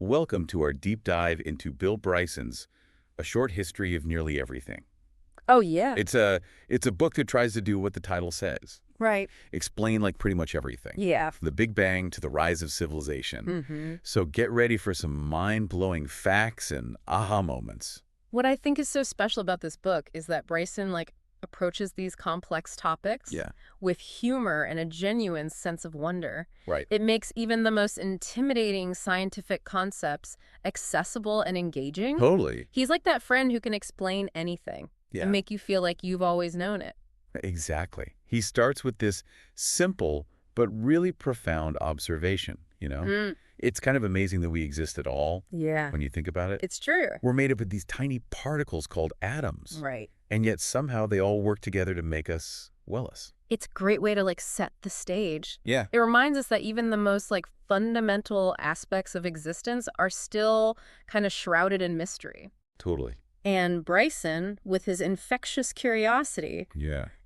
Welcome to our deep dive into Bill Bryson's A Short History of Nearly Everything. Oh, yeah. It's a book that tries to do what the title says. Right. Explain like pretty much everything. Yeah. From the Big Bang to the rise of civilization. Mm-hmm. So get ready for some mind-blowing facts and aha moments. What I think is so special about this book is that Bryson, approaches these complex topics with humor and a genuine sense of wonder. Right. It makes even the most intimidating scientific concepts accessible and engaging. Totally. He's like that friend who can explain anything and make you feel like you've always known it. Exactly. He starts with this simple but really profound observation, you know? It's kind of amazing that we exist at all. Yeah. When you think about it. It's true. We're made up of these tiny particles called atoms. Right. And yet somehow they all work together to make us Willis. It's a great way to set the stage. Yeah. It reminds us that even the most fundamental aspects of existence are still kind of shrouded in mystery. Totally. And Bryson, with his infectious curiosity,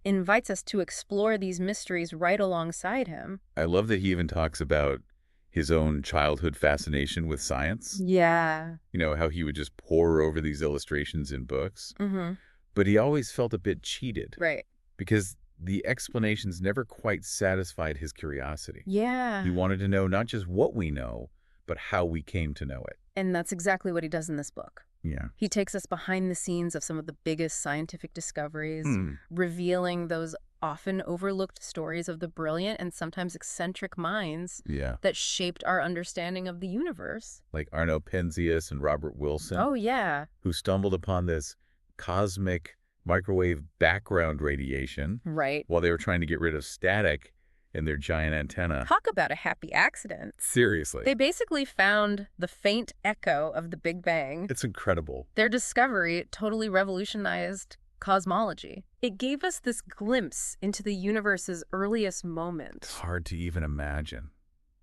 invites us to explore these mysteries right alongside him. I love that he even talks about his own childhood fascination with science. Yeah. You know, how he would just pore over these illustrations in books. Mm-hmm. But he always felt a bit cheated. Right. Because the explanations never quite satisfied his curiosity. Yeah. He wanted to know not just what we know, but how we came to know it. And that's exactly what he does in this book. Yeah. He takes us behind the scenes of some of the biggest scientific discoveries, revealing those often overlooked stories of the brilliant and sometimes eccentric minds that shaped our understanding of the universe. Like Arno Penzias and Robert Wilson. Oh, yeah. Who stumbled upon this cosmic microwave background radiation. Right. While they were trying to get rid of static in their giant antenna. Talk about a happy accident. Seriously. They basically found the faint echo of the Big Bang. It's incredible. Their discovery totally revolutionized cosmology. It gave us this glimpse into the universe's earliest moment. It's hard to even imagine.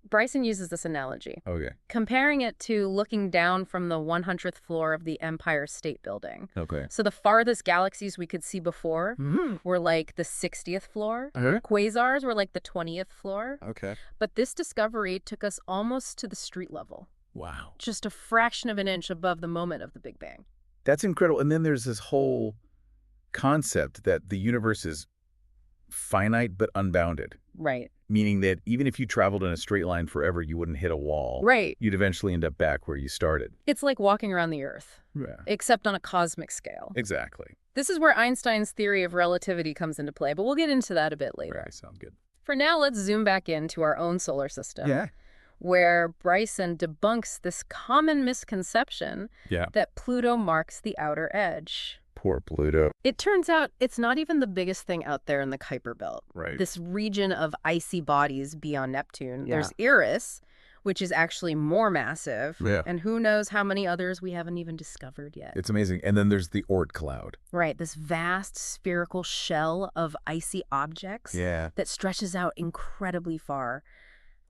Bryson uses this analogy. Okay. Comparing it to looking down from the 100th floor of the Empire State Building. Okay. So the farthest galaxies we could see before were the 60th floor. Quasars were the 20th floor. Okay. But this discovery took us almost to the street level. Wow. Just a fraction of an inch above the moment of the Big Bang. That's incredible. And then there's this whole concept that the universe is finite but unbounded. Right. Meaning that even if you traveled in a straight line forever, you wouldn't hit a wall. Right. You'd eventually end up back where you started. It's like walking around the Earth. Yeah. Except on a cosmic scale. Exactly. This is where Einstein's theory of relativity comes into play, but we'll get into that a bit later. Right, sounds good. For now, let's zoom back into our own solar system. Yeah. Where Bryson debunks this common misconception that Pluto marks the outer edge. Poor Pluto. It turns out it's not even the biggest thing out there in the Kuiper Belt. Right. This region of icy bodies beyond Neptune. There's Eris, which is actually more massive. Yeah. And who knows how many others we haven't even discovered yet. It's amazing. And then there's the Oort cloud. Right. This vast spherical shell of icy objects that stretches out incredibly far.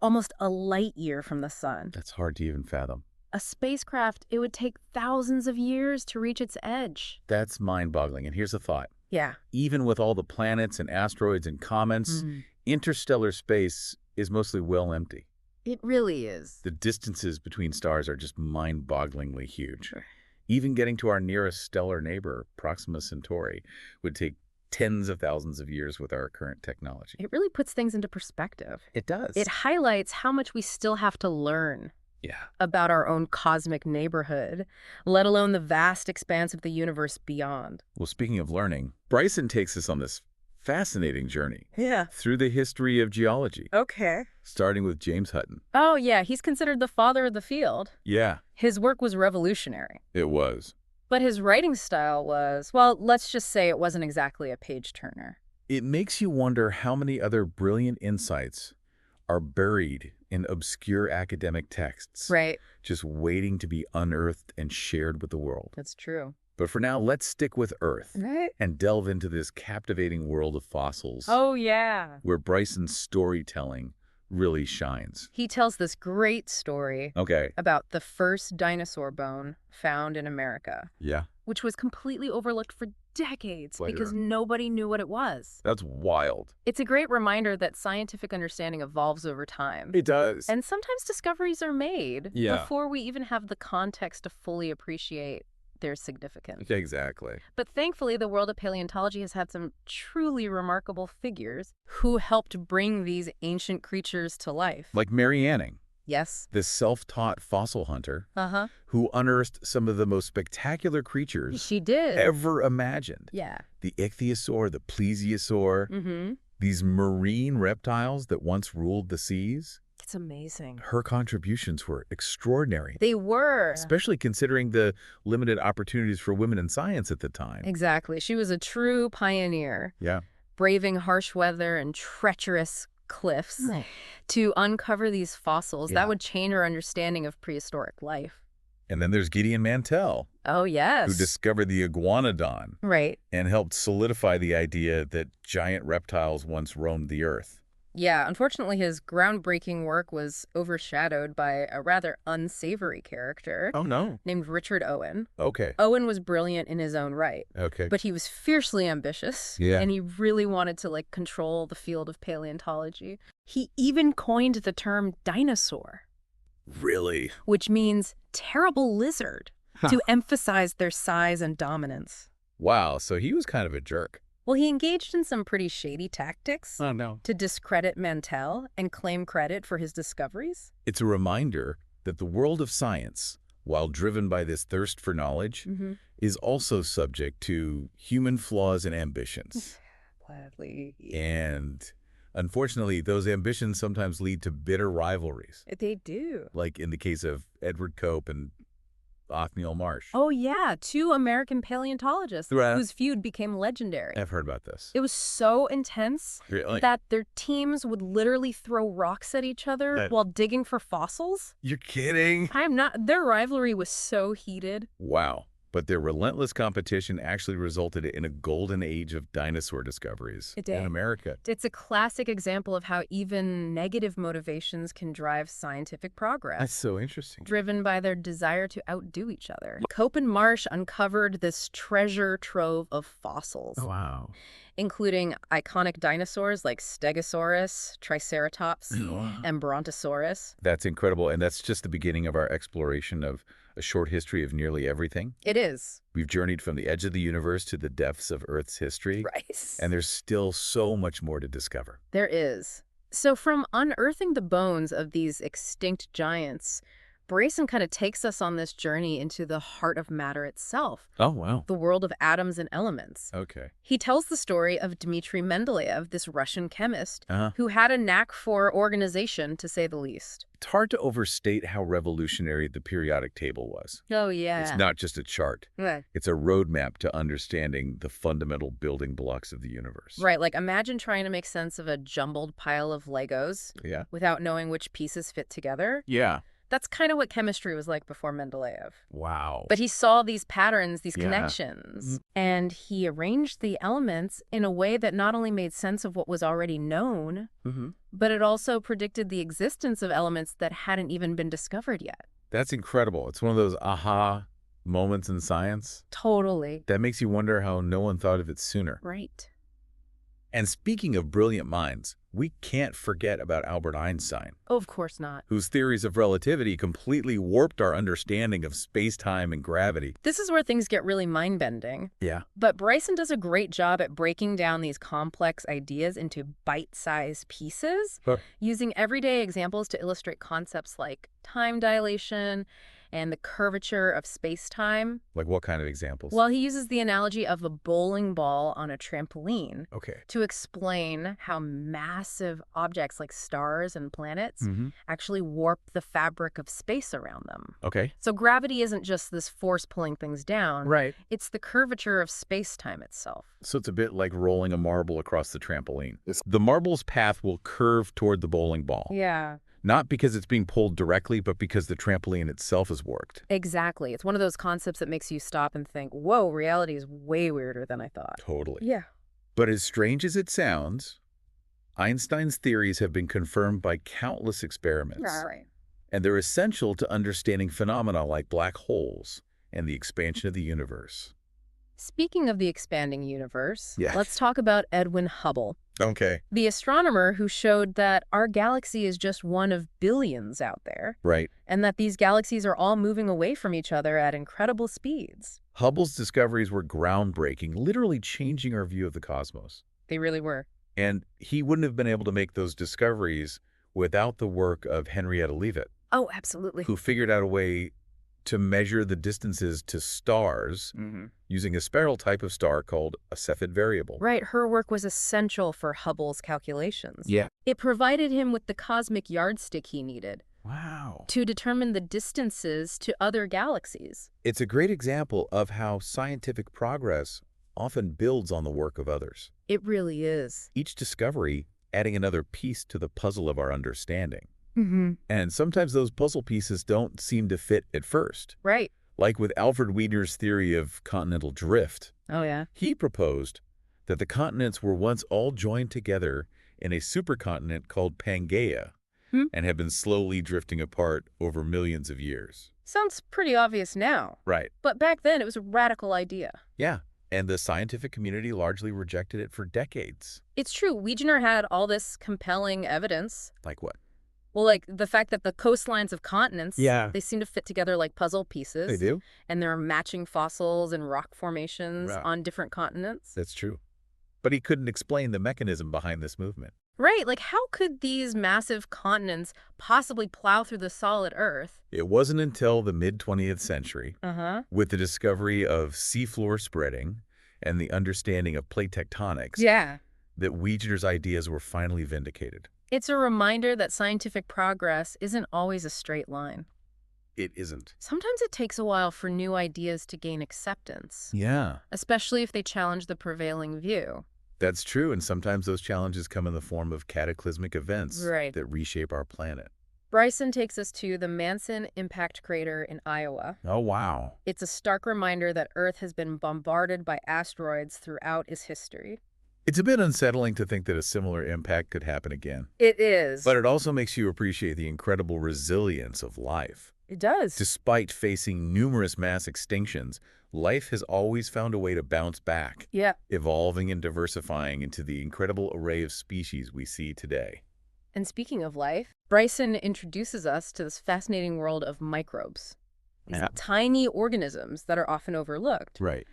Almost a light year from the sun. That's hard to even fathom. A spacecraft, it would take thousands of years to reach its edge. That's mind-boggling. And here's a thought. Yeah. Even with all the planets and asteroids and comets, interstellar space is mostly well empty. It really is. The distances between stars are just mind-bogglingly huge. Even getting to our nearest stellar neighbor, Proxima Centauri, would take tens of thousands of years with our current technology. It really puts things into perspective. It does. It highlights how much we still have to learn about our own cosmic neighborhood, let alone the vast expanse of the universe beyond. Well, speaking of learning, Bryson takes us on this fascinating journey through the history of geology. Okay. Starting with James Hutton. Oh, yeah. He's considered the father of the field. Yeah. His work was revolutionary. It was. But his writing style was, well, let's just say it wasn't exactly a page-turner. It makes you wonder how many other brilliant insights are buried in obscure academic texts. Right. Just waiting to be unearthed and shared with the world. That's true. But for now, let's stick with Earth. Right. And delve into this captivating world of fossils. Oh, yeah. Where Bryson's storytelling really shines. He tells this great story about the first dinosaur bone found in America. Yeah. which was completely overlooked for decades Later. because nobody knew what it was. That's wild. It's a great reminder that scientific understanding evolves over time. It does. And sometimes discoveries are made before we even have the context to fully appreciate their significance. Exactly. But thankfully, the world of paleontology has had some truly remarkable figures who helped bring these ancient creatures to life. Like Mary Anning. Yes. This self-taught fossil hunter Uh-huh. who unearthed some of the most spectacular creatures She did. ever imagined. Yeah. The ichthyosaur, the plesiosaur, these marine reptiles that once ruled the seas. It's amazing. Her contributions were extraordinary. They were. Especially considering the limited opportunities for women in science at the time. Exactly. She was a true pioneer. Yeah. Braving harsh weather and treacherous cliffs to uncover these fossils. That would change our understanding of prehistoric life. And then there's Gideon Mantell. Oh, yes. Who discovered the iguanodon. Right. And helped solidify the idea that giant reptiles once roamed the earth. Yeah, unfortunately, his groundbreaking work was overshadowed by a rather unsavory character. Oh, no. Named Richard Owen. Okay. Owen was brilliant in his own right. Okay. But he was fiercely ambitious. Yeah. And he really wanted to, control the field of paleontology. He even coined the term dinosaur. Really? Which means terrible lizard, to emphasize their size and dominance. Wow, so he was kind of a jerk. Well, he engaged in some pretty shady tactics to discredit Mantell and claim credit for his discoveries. It's a reminder that the world of science, while driven by this thirst for knowledge, is also subject to human flaws and ambitions. Gladly. And unfortunately, those ambitions sometimes lead to bitter rivalries. They do. Like in the case of Edward Cope and Othniel Marsh. Oh, yeah. 2 American paleontologists whose feud became legendary. I've heard about this. It was so intense that their teams would literally throw rocks at each other while digging for fossils. You're kidding? I'm not. Their rivalry was so heated. Wow. But their relentless competition actually resulted in a golden age of dinosaur discoveries in America. It's a classic example of how even negative motivations can drive scientific progress. That's so interesting. Driven by their desire to outdo each other. Cope and Marsh uncovered this treasure trove of fossils. Oh, wow. Including iconic dinosaurs like Stegosaurus, Triceratops, and Brontosaurus. That's incredible, and that's just the beginning of our exploration of a short history of nearly everything. It is. We've journeyed from the edge of the universe to the depths of Earth's history. Right. And there's still so much more to discover. There is. So from unearthing the bones of these extinct giants, Bryson kind of takes us on this journey into the heart of matter itself. Oh, wow. The world of atoms and elements. Okay. He tells the story of Dmitry Mendeleev, this Russian chemist, who had a knack for organization, to say the least. It's hard to overstate how revolutionary the periodic table was. Oh, yeah. It's not just a chart. Right. It's a roadmap to understanding the fundamental building blocks of the universe. Right, imagine trying to make sense of a jumbled pile of Legos without knowing which pieces fit together. Yeah. That's kind of what chemistry was like before Mendeleev. Wow. But he saw these patterns, these connections, and he arranged the elements in a way that not only made sense of what was already known, but it also predicted the existence of elements that hadn't even been discovered yet. That's incredible. It's one of those aha moments in science. Totally. That makes you wonder how no one thought of it sooner. Right. And speaking of brilliant minds, we can't forget about Albert Einstein. Oh, of course not. Whose theories of relativity completely warped our understanding of space-time and gravity. This is where things get really mind-bending. Yeah. But Bryson does a great job at breaking down these complex ideas into bite-sized pieces, using everyday examples to illustrate concepts like time dilation and the curvature of space-time. Like what kind of examples? Well, he uses the analogy of a bowling ball on a trampoline to explain how massive objects like stars and planets actually warp the fabric of space around them. Okay. So gravity isn't just this force pulling things down. Right. It's the curvature of space-time itself. So it's a bit like rolling a marble across the trampoline. The marble's path will curve toward the bowling ball. Yeah. Not because it's being pulled directly, but because the trampoline itself is warped. Exactly. It's one of those concepts that makes you stop and think, whoa, reality is way weirder than I thought. Totally. Yeah. But as strange as it sounds, Einstein's theories have been confirmed by countless experiments. Right. And they're essential to understanding phenomena like black holes and the expansion of the universe. Speaking of the expanding universe, Yeah. let's talk about Edwin Hubble, Okay. the astronomer who showed that our galaxy is just one of billions out there, Right. and that these galaxies are all moving away from each other at incredible speeds. Hubble's discoveries were groundbreaking, literally changing our view of the cosmos. They really were. And he wouldn't have been able to make those discoveries without the work of Henrietta Leavitt, Oh, absolutely. who figured out a way to measure the distances to stars using a spiral type of star called a Cepheid variable. Right, her work was essential for Hubble's calculations. Yeah. It provided him with the cosmic yardstick he needed Wow. to determine the distances to other galaxies. It's a great example of how scientific progress often builds on the work of others. It really is. Each discovery adding another piece to the puzzle of our understanding. Mm-hmm. And sometimes those puzzle pieces don't seem to fit at first. Right. Like with Alfred Wegener's theory of continental drift. Oh, yeah. He proposed that the continents were once all joined together in a supercontinent called Pangaea and have been slowly drifting apart over millions of years. Sounds pretty obvious now. Right. But back then, it was a radical idea. Yeah. And the scientific community largely rejected it for decades. It's true. Wegener had all this compelling evidence. Like what? Well, like the fact that the coastlines of continents, Yeah. they seem to fit together like puzzle pieces. They do? And there are matching fossils and rock formations Right. on different continents. That's true. But he couldn't explain the mechanism behind this movement. Right, like how could these massive continents possibly plow through the solid Earth? It wasn't until the mid-20th century, with the discovery of seafloor spreading and the understanding of plate tectonics, Yeah. that Wegener's ideas were finally vindicated. It's a reminder that scientific progress isn't always a straight line. It isn't. Sometimes it takes a while for new ideas to gain acceptance, Yeah, especially if they challenge the prevailing view. that's true. And sometimes those challenges come in the form of cataclysmic events Right. that reshape our planet. Bryson takes us to the Manson impact crater in Iowa. Oh, wow. It's a stark reminder that Earth has been bombarded by asteroids throughout its history. It's a bit unsettling to think that a similar impact could happen again. It is. But it also makes you appreciate the incredible resilience of life. It does. Despite facing numerous mass extinctions, life has always found a way to bounce back, Yeah. evolving and diversifying into the incredible array of species we see today. And speaking of life, Bryson introduces us to this fascinating world of microbes. These Yeah. tiny organisms that are often overlooked. Right.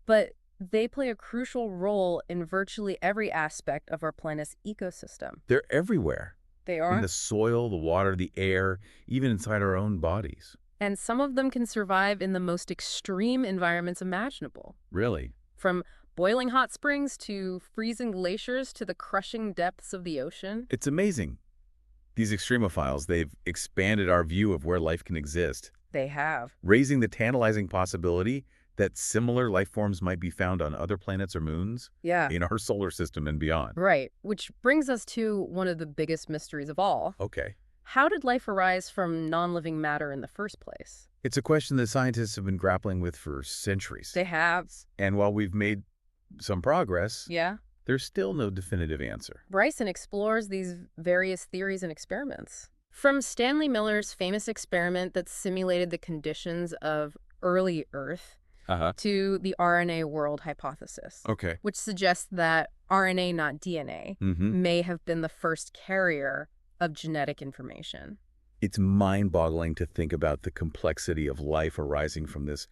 But they play a crucial role in virtually every aspect of our planet's ecosystem. They're everywhere. They In are. the soil, the water, the air, even inside our own bodies. And some of them can survive in the most extreme environments imaginable. Really? From boiling hot springs to freezing glaciers to the crushing depths of the ocean. It's amazing. These extremophiles, they've expanded our view of where life can exist, They have. raising the tantalizing possibility that similar life forms might be found on other planets or moons Yeah. in our solar system and beyond. Right. Which brings us to one of the biggest mysteries of all. Okay. How did life arise from non-living matter in the first place? It's a question that scientists have been grappling with for centuries. They have. And while we've made some progress, Yeah. there's still no definitive answer. Bryson explores these various theories and experiments. From Stanley Miller's famous experiment that simulated the conditions of early Earth to the RNA world hypothesis, Okay. which suggests that RNA, not DNA, may have been the first carrier of genetic information. It's mind-boggling to think about the complexity of life arising from this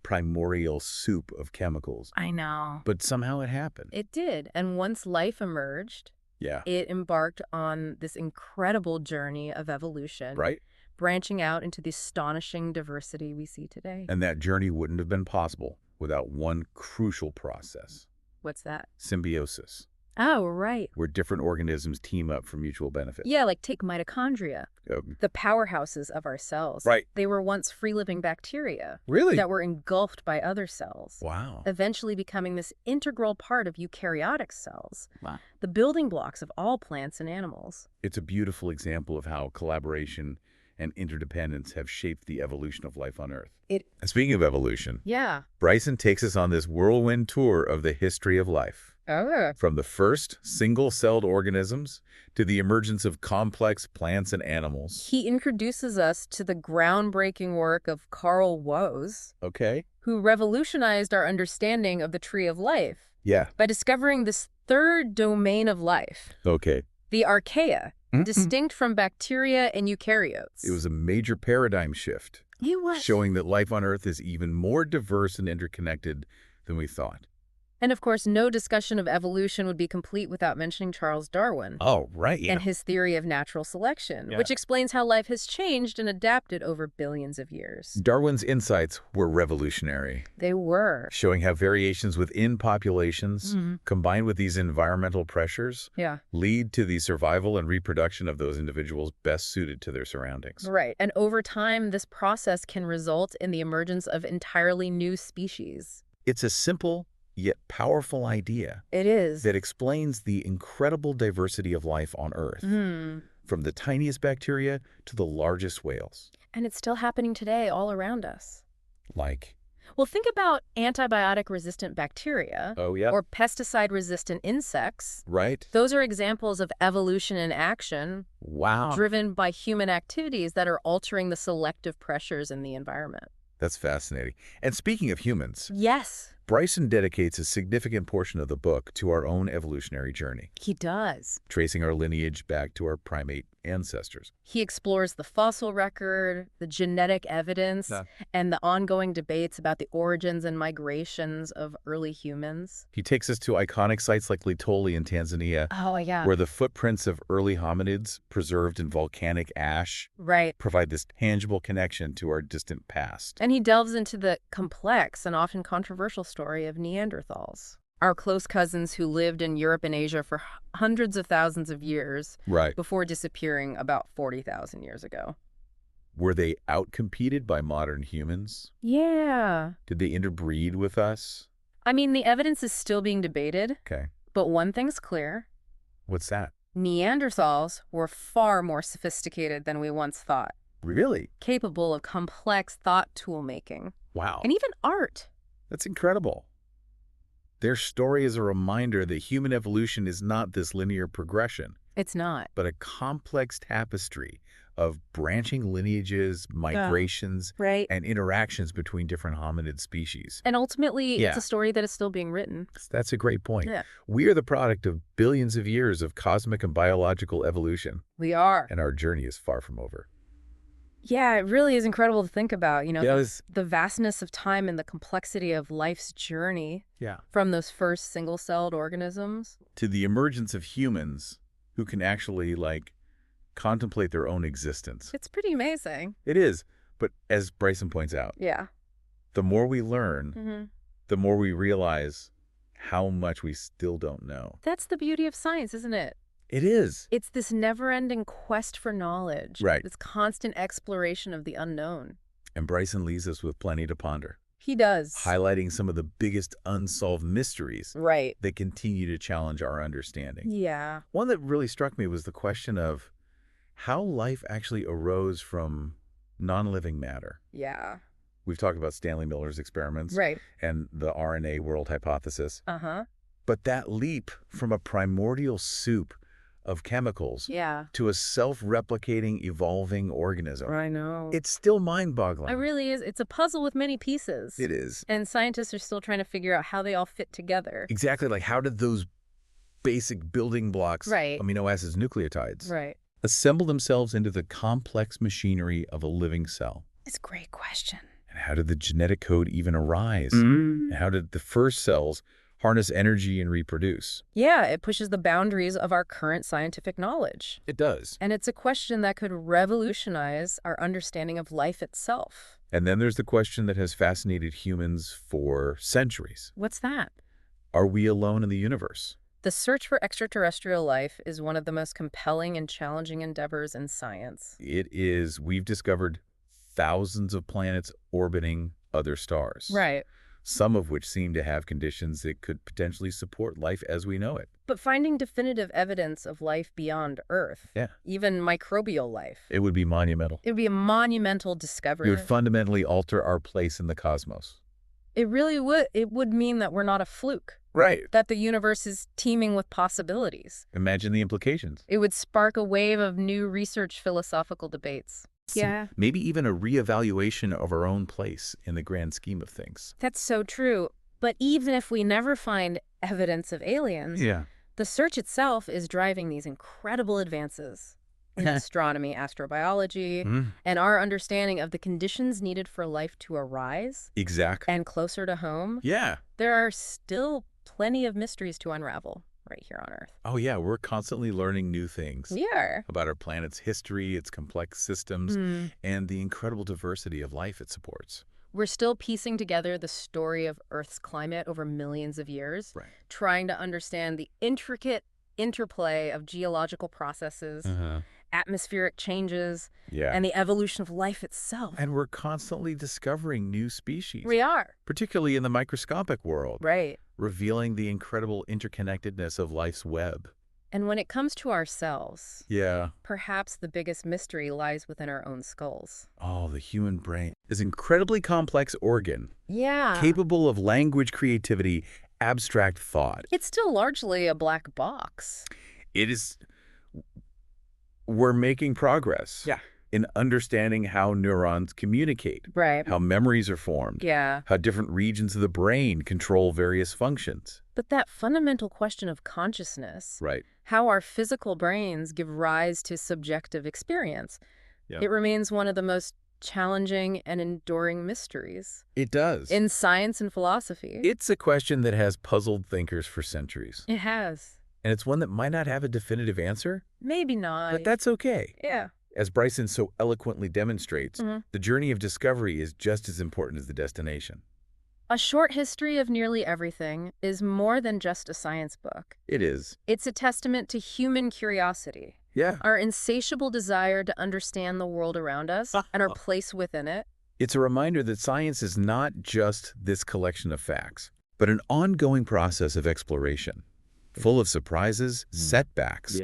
primordial soup of chemicals. I know. But somehow it happened. It did. And once life emerged, Yeah. it embarked on this incredible journey of evolution, Right? branching out into the astonishing diversity we see today. And that journey wouldn't have been possible without one crucial process. What's that? Symbiosis, Oh, right. where different organisms team up for mutual benefit. Yeah, like take mitochondria, the powerhouses of our cells. Right. They were once free-living bacteria Really? that were engulfed by other cells, Wow. eventually becoming this integral part of eukaryotic cells, Wow. the building blocks of all plants and animals. It's a beautiful example of how collaboration and interdependence have shaped the evolution of life on Earth. And speaking of evolution, Yeah. Bryson takes us on this whirlwind tour of the history of life. Oh. From the first single-celled organisms to the emergence of complex plants and animals. He introduces us to the groundbreaking work of Carl Woese, Okay. who revolutionized our understanding of the tree of life Yeah. by discovering this third domain of life, Okay. the archaea, distinct from bacteria and eukaryotes. It was a major paradigm shift. It was. Showing that life on Earth is even more diverse and interconnected than we thought. And of course, no discussion of evolution would be complete without mentioning Charles Darwin. Oh, right. Yeah. And his theory of natural selection, which explains how life has changed and adapted over billions of years. Darwin's insights were revolutionary. They were. Showing how variations within populations, combined with these environmental pressures, lead to the survival and reproduction of those individuals best suited to their surroundings. Right. And over time, this process can result in the emergence of entirely new species. It's a simple yet powerful idea. It is. That explains the incredible diversity of life on Earth, from the tiniest bacteria to the largest whales. And it's still happening today all around us. Like? Well, think about antibiotic-resistant bacteria. Oh, yeah. Or pesticide-resistant insects. Right. Those are examples of evolution in action. Wow. Driven by human activities that are altering the selective pressures in the environment. That's fascinating. And speaking of humans. Yes. Bryson dedicates a significant portion of the book to our own evolutionary journey. He does. Tracing our lineage back to our primate ancestors. He explores the fossil record, the genetic evidence, and the ongoing debates about the origins and migrations of early humans. He takes us to iconic sites like Litoli in Tanzania. Oh, yeah. Where the footprints of early hominids preserved in volcanic ash provide this tangible connection to our distant past. And he delves into the complex and often controversial story of Neanderthals, our close cousins who lived in Europe and Asia for hundreds of thousands of years before disappearing about 40,000 years ago. Were they outcompeted by modern humans? Yeah. Did they interbreed with us? I mean, the evidence is still being debated. Okay. But one thing's clear. What's that? Neanderthals were far more sophisticated than we once thought. Really? Capable of complex thought tool-making. Wow. And even art. That's incredible. Their story is a reminder that human evolution is not this linear progression. It's not. But a complex tapestry of branching lineages, migrations, and interactions between different hominid species. And ultimately, it's a story that is still being written. That's a great point. Yeah. We are the product of billions of years of cosmic and biological evolution. We are. And our journey is far from over. Yeah, it really is incredible to think about, you know, the vastness of time and the complexity of life's journey from those first single-celled organisms. To the emergence of humans who can actually, like, contemplate their own existence. It's pretty amazing. It is. But as Bryson points out, the more we learn, the more we realize how much we still don't know. That's the beauty of science, isn't it? It is. It's this never-ending quest for knowledge. Right. This constant exploration of the unknown. And Bryson leaves us with plenty to ponder. He does. Highlighting some of the biggest unsolved mysteries that continue to challenge our understanding. Yeah. One that really struck me was the question of how life actually arose from non-living matter. Yeah. We've talked about Stanley Miller's experiments and the RNA world hypothesis. But that leap from a primordial soup of chemicals to a self-replicating, evolving organism. I know. It's still mind-boggling. It really is. It's a puzzle with many pieces. It is. And scientists are still trying to figure out how they all fit together. Exactly. Like, how did those basic building blocks, amino acids, nucleotides, assemble themselves into the complex machinery of a living cell? It's a great question. And how did the genetic code even arise? And how did the first cells harness energy and reproduce? Yeah, it pushes the boundaries of our current scientific knowledge. It does. And it's a question that could revolutionize our understanding of life itself. And then there's the question that has fascinated humans for centuries. What's that? Are we alone in the universe? The search for extraterrestrial life is one of the most compelling and challenging endeavors in science. It is. We've discovered thousands of planets orbiting other stars. Right. Some of which seem to have conditions that could potentially support life as we know it. But finding definitive evidence of life beyond Earth, even microbial life, it would be monumental. It would be a monumental discovery. It would fundamentally alter our place in the cosmos. It really would. It would mean that we're not a fluke. Right. That the universe is teeming with possibilities. Imagine the implications. It would spark a wave of new research philosophical debates. Yeah. Maybe even a reevaluation of our own place in the grand scheme of things. That's so true. But even if we never find evidence of aliens, the search itself is driving these incredible advances in astronomy, astrobiology, and our understanding of the conditions needed for life to arise. Exactly. And closer to home. Yeah. There are still plenty of mysteries to unravel right here on Earth. Oh, yeah. We're constantly learning new things. We are. About our planet's history, its complex systems, and the incredible diversity of life it supports. We're still piecing together the story of Earth's climate over millions of years, trying to understand the intricate interplay of geological processes, atmospheric changes, and the evolution of life itself. And we're constantly discovering new species. We are. Particularly in the microscopic world. Right. Revealing the incredible interconnectedness of life's web. And when it comes to ourselves, perhaps the biggest mystery lies within our own skulls. Oh, the human brain is an incredibly complex organ. Capable of language, creativity, abstract thought. It's still largely a black box. It is. We're making progress. In understanding how neurons communicate. How memories are formed. How different regions of the brain control various functions. But that fundamental question of consciousness, how our physical brains give rise to subjective experience, it remains one of the most challenging and enduring mysteries. It does. In science and philosophy. It's a question that has puzzled thinkers for centuries. It has. And it's one that might not have a definitive answer. Maybe not. But that's okay. Yeah. As Bryson so eloquently demonstrates, the journey of discovery is just as important as the destination. A Short History of Nearly Everything is more than just a science book. It is. It's a testament to human curiosity. Our insatiable desire to understand the world around us and our place within it. It's a reminder that science is not just this collection of facts, but an ongoing process of exploration, full of surprises, setbacks,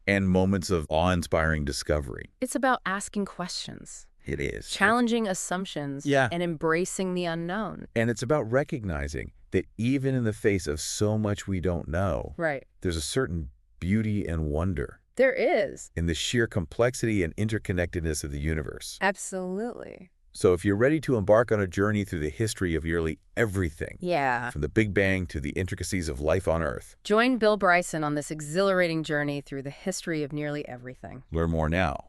and moments of awe-inspiring discovery. It's about asking questions. It is. Challenging assumptions and embracing the unknown. And it's about recognizing that even in the face of so much we don't know, there's a certain beauty and wonder. There is. In the sheer complexity and interconnectedness of the universe. Absolutely. So if you're ready to embark on a journey through the history of nearly everything, from the Big Bang to the intricacies of life on Earth, join Bill Bryson on this exhilarating journey through the history of nearly everything. Learn more now